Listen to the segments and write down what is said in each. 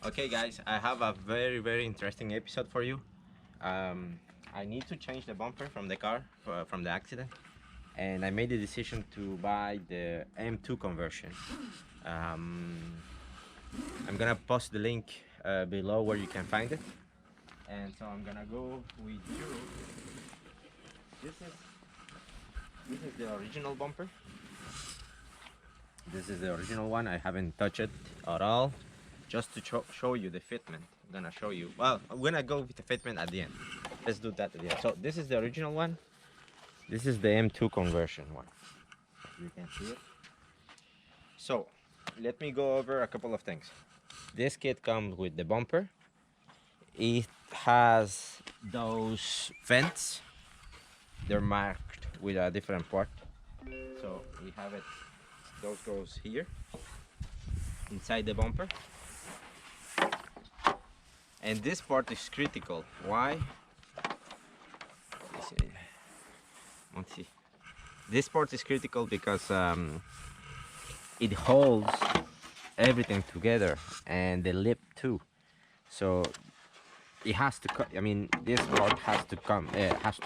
Okay guys, I have a very interesting episode for you. I need to change the bumper from the car from the accident, and I made the decision to buy the M2 conversion. Um, I'm gonna post the link below where you can find it, and so I'm gonna go with you. This is this is the original bumper. This is the original one. I haven't touched it at all, just to show you the fitment. I'm gonna show you. Well, I'm gonna go with the fitment at the end. Let's do that at the end. So this is the original one. This is the M2 conversion one. You can see it. So let me go over a couple of things. This kit comes with the bumper. It has those vents. They're marked with a different part. So we have it. Those goes here inside the bumper. And this part is critical. Why? Let's see. This part is critical because it holds everything together, and the lip too. So it has to cut. I mean, this part has to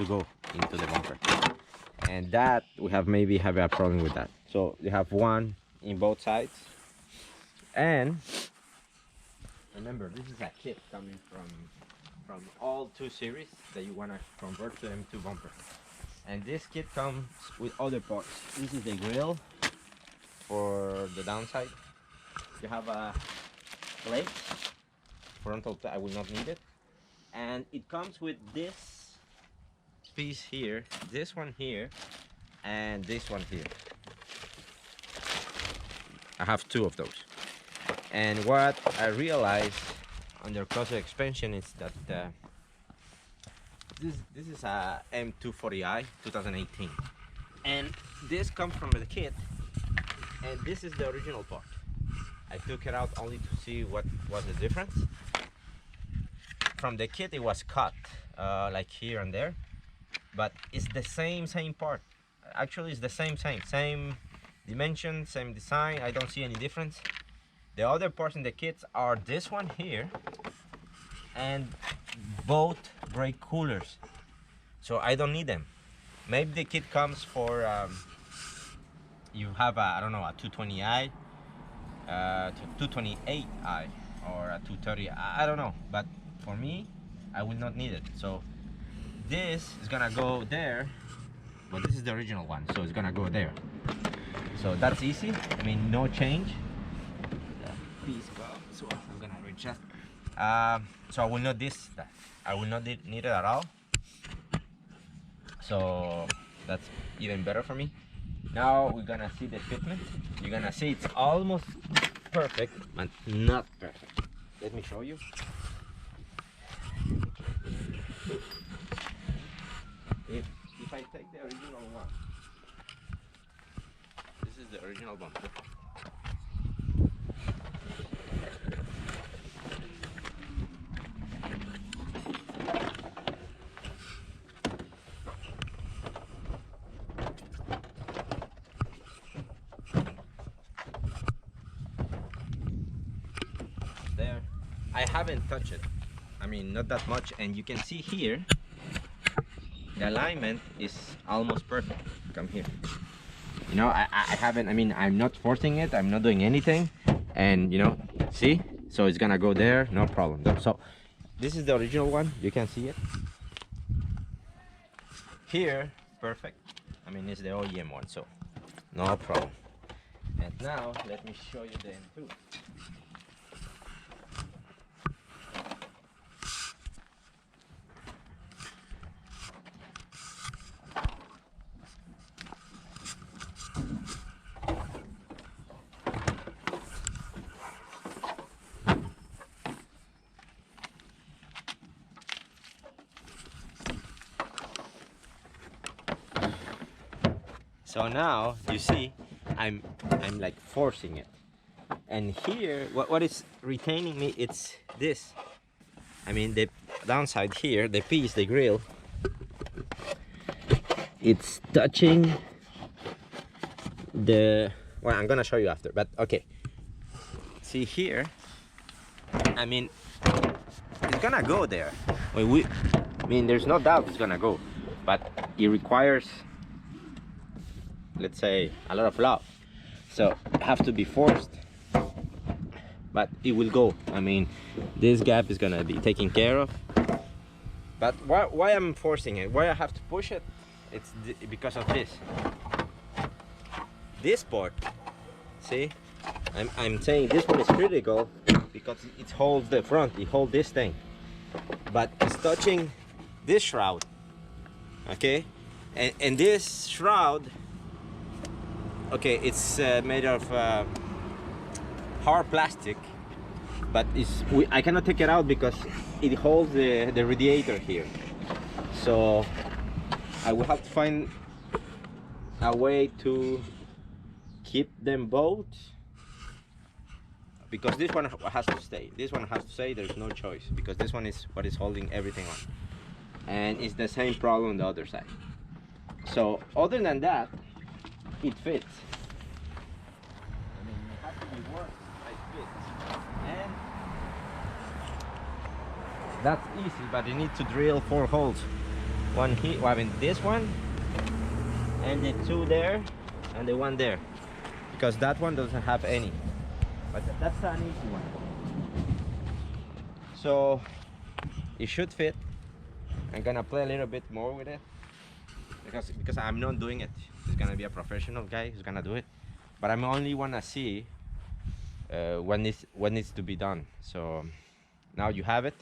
go into the bumper, and that we have maybe have a problem with that. So you have one in both sides, and remember, this is a kit coming from all 2 series that you want to convert to M2 bumper. And this kit comes with other parts. This is the grill for the downside. You have a plate, frontal plate. I will not need it. And it comes with this piece here, this one here, and this one here. I have 2 of those. And what I realized under cluster expansion is that this is a M240i 2018, and this comes from the kit, and this is the original part. I took it out only to see what was the difference. From the kit it was cut like here and there, but it's the same part. Actually it's the same dimension, same design. I don't see any difference. The other parts in the kits are this one here and both brake coolers, so I don't need them. Maybe the kit comes for you have a, I don't know, a 220i, 228i, or a 230. I don't know, but for me, I will not need it. So this is gonna go there, but this is the original one, so it's gonna go there. So that's easy. I mean, no change. Piece go, so I'm gonna adjust. So I will not that. I will not need it at all. So that's even better for me. Now we're gonna see the fitment. You're gonna see it's almost perfect, but not perfect. Let me show you. If I take the original one, this is the original bumper. There, I haven't touched it. I mean, not that much, and you can see here the alignment is almost perfect. Come here. You know, I haven't, I mean, I'm not forcing it, I'm not doing anything, and you know, see, so it's gonna go there, no problem. So this is the original one, you can see it here, perfect. I mean, it's the OEM one, so no problem. And now let me show you the M2. So now you see I'm like forcing it, and here what is retaining me, it's this. I mean, the downside here, the piece, the grill, it's touching the, well, I'm gonna show you after, but okay, see here I mean, it's gonna go there. I mean, there's no doubt it's gonna go, but it requires, let's say, a lot of love. So it have to be forced, but it will go. I mean, this gap is gonna be taken care of. But why I'm forcing it? Why I have to push it? It's because of this. This part, see, I'm saying this one is critical because it holds the front, it holds this thing, but it's touching this shroud, okay, and this shroud, okay, it's made of hard plastic, but I cannot take it out because it holds the radiator here, so I will have to find a way to keep them both, because this one has to stay. This one has to stay. There's no choice, because this one is what is holding everything on, and it's the same problem on the other side. So other than that, it fits. I mean, it has to be worked, but it fits. And that's easy, but you need to drill 4 holes. One here, well, I mean this one, and the 2 there, and the 1 there, because that one doesn't have any. But that's an easy one. So it should fit. I'm gonna play a little bit more with it because I'm not doing it. It's gonna be a professional guy who's gonna do it. But I'm only wanna see what needs to be done. So now you have it,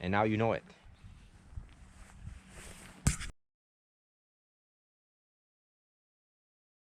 and now you know it.